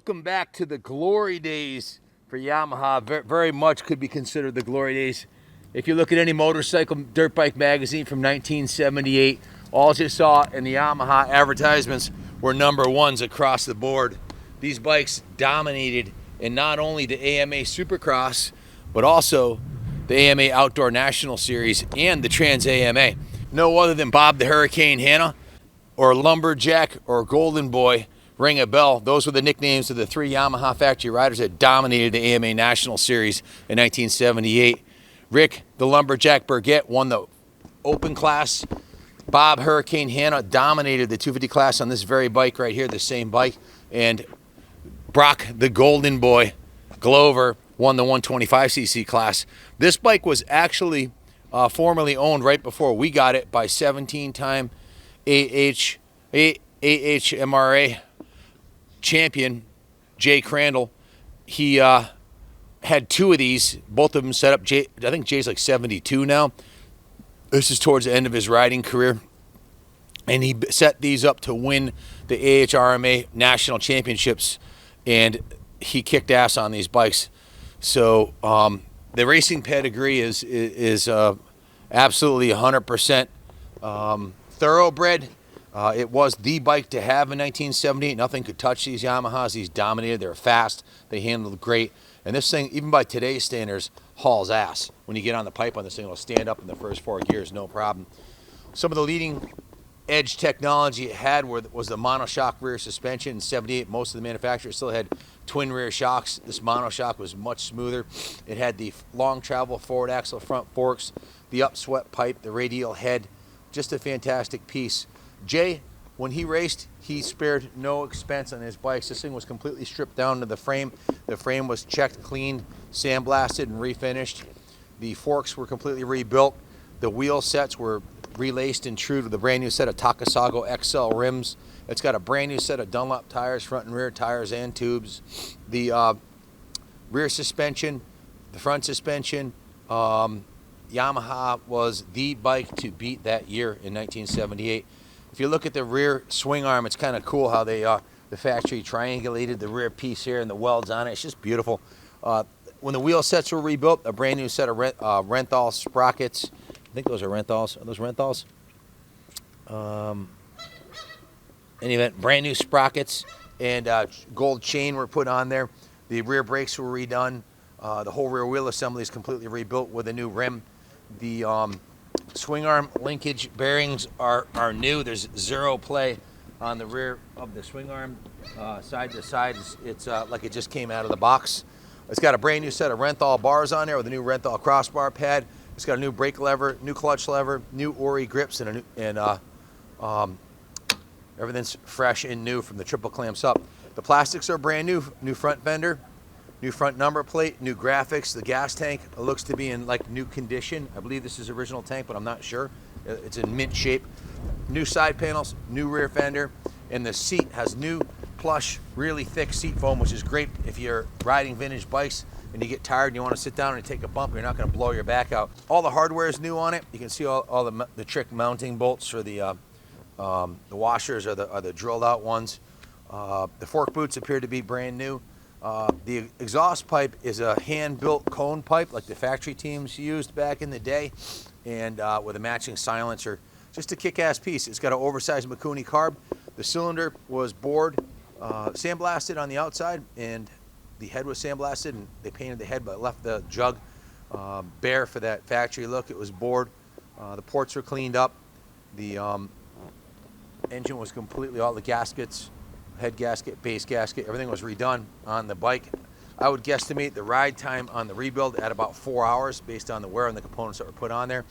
Welcome back to the glory days for Yamaha. Very much could be considered the glory days. If you look at any motorcycle dirt bike magazine from 1978, all you saw in the Yamaha advertisements were #1s across the board. These bikes dominated in not only the A.M.A Supercross, but also the A.M.A Outdoor National Series and the Trans A.M.A. No other than Bob the Hurricane Hanna or Lumberjack or Golden Boy ring a bell. Those were the nicknames of the three Yamaha factory riders that dominated the A.M.A National Series in 1978. Rick the Lumberjack Burgett won the open class. Bob Hurricane Hanna dominated the 250 class on this very bike right here, the same bike. And Brock the Golden Boy Glover won the 125cc class. This bike was actually formerly owned right before we got it by 17-time A.M.A champion Jay Crandall. He had two of these, both of them set up. I think Jay's like 72 now. This is towards the end of his riding career. And he set these up to win the AHRMA national championships, and he kicked ass on these bikes. So the racing pedigree is absolutely 100% thoroughbred. It was the bike to have in 1978. Nothing could touch these Yamahas. These dominated. They were fast. They handled great. And this thing, even by today's standards, hauls ass. When you get on the pipe on this thing, it'll stand up in the first 4 gears, no problem. Some of the leading edge technology it had was the monoshock rear suspension. In 78, most of the manufacturers still had twin rear shocks. This monoshock was much smoother. It had the long travel forward axle front forks, the upswept pipe, the radial head. Just a fantastic piece. Jay, when he raced, he spared no expense on his bikes. This thing was completely stripped down to the frame. The frame was checked, cleaned, sandblasted, and refinished. The forks were completely rebuilt. The wheel sets were relaced and true to the brand new set of Takasago XL rims. It's got a brand new set of Dunlop tires, front and rear tires and tubes. The rear suspension, the front suspension, Yamaha was the bike to beat that year in 1978. If you look at the rear swing arm, it's kind of cool how they the factory triangulated the rear piece here and the welds on it. It's just beautiful. When the wheel sets were rebuilt, a brand new set of Renthal sprockets. I think those are Renthals. Are those Renthals? In any event, brand new sprockets and gold chain were put on there. The rear brakes were redone. The whole rear wheel assembly is completely rebuilt with a new rim. The swing arm linkage bearings are new. There's zero play on the rear of the swing arm. Side to side, it's like it just came out of the box. It's got a brand new set of Renthal bars on there with a new Renthal crossbar pad. It's got a new brake lever, new clutch lever, new Ori grips, and everything's fresh and new from the triple clamps up. The plastics are brand new. New front fender, new front number plate, new graphics. The gas tank looks to be in like new condition. I believe this is original tank, but I'm not sure. It's in mint shape. New side panels, new rear fender, and the seat has new plush, really thick seat foam, which is great if you're riding vintage bikes and you get tired and you want to sit down and take a bump. You're not going to blow your back out. All the hardware is new on it. You can see all the trick mounting bolts for the washers are the drilled out ones. The fork boots appear to be brand new. The exhaust pipe is a hand-built cone pipe like the factory teams used back in the day, and with a matching silencer. Just a kick-ass piece. It's got an oversized Mikuni carb. The cylinder was bored, sandblasted on the outside, and the head was sandblasted, and they painted the head but left the jug bare for that factory look. It was bored. The ports were cleaned up. The engine was completely, all the gaskets, head gasket, base gasket, everything was redone on the bike. I would guesstimate the ride time on the rebuild at about 4 hours based on the wear and the components that were put on there.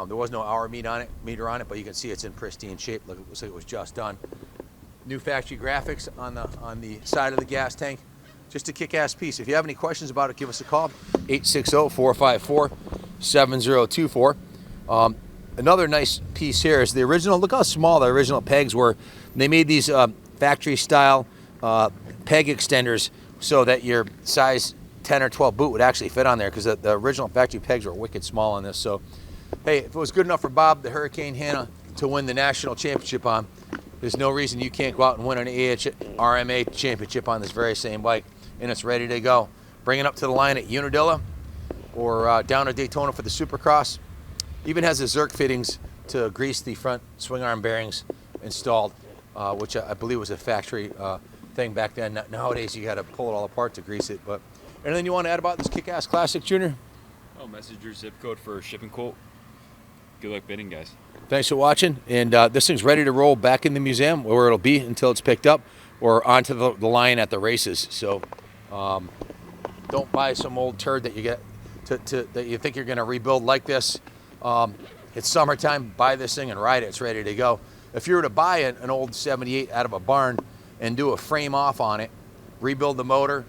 There was no hour meter on it, but you can see it's in pristine shape. Look, it looks like it was just done. New factory graphics on the side of the gas tank. Just a kick-ass piece. If you have any questions about it, give us a call, 860-454-7024. Another nice piece here is the original. Look how small the original pegs were. They made these factory-style peg extenders so that your size 10 or 12 boot would actually fit on there, because the original factory pegs were wicked small on this. So, hey, if it was good enough for Bob the Hurricane Hanna to win the national championship on, There's no reason you can't go out and win an A.M.A championship on this very same bike, and it's ready to go. Bring it up to the line at Unadilla or down to Daytona for the Supercross. Even has the Zerk fittings to grease the front swing arm bearings installed, which I believe was a factory thing back then. Nowadays you got to pull it all apart to grease it. But anything you want to add about this kick-ass classic, Junior? Oh, message your zip code for shipping quote. Good luck bidding, guys. Thanks for watching, and this thing's ready to roll back in the museum where it'll be until it's picked up or onto the line at the races. So don't buy some old turd that you get that you think you're going to rebuild like this. It's summertime. Buy this thing and ride it. It's ready to go. If you were to buy an old 78 out of a barn and do a frame off on it, rebuild the motor,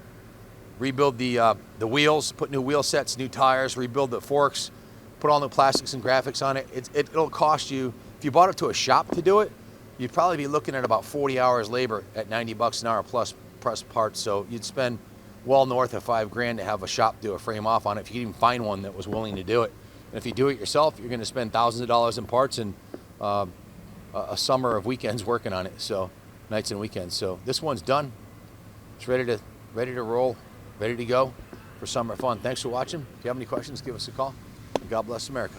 rebuild the wheels, put new wheel sets, new tires, rebuild the forks, put all new plastics and graphics on it, it'll cost you, if you bought it to a shop to do it, you'd probably be looking at about 40 hours labor at 90 bucks an hour plus parts. So you'd spend well north of $5,000 to have a shop do a frame off on it if you could even find one that was willing to do it. And if you do it yourself, you're going to spend thousands of dollars in parts and a summer of weekends working on it, so nights and weekends. So this one's done. It's ready to roll, ready to go for summer fun. Thanks for watching. If you have any questions, give us a call. God bless America.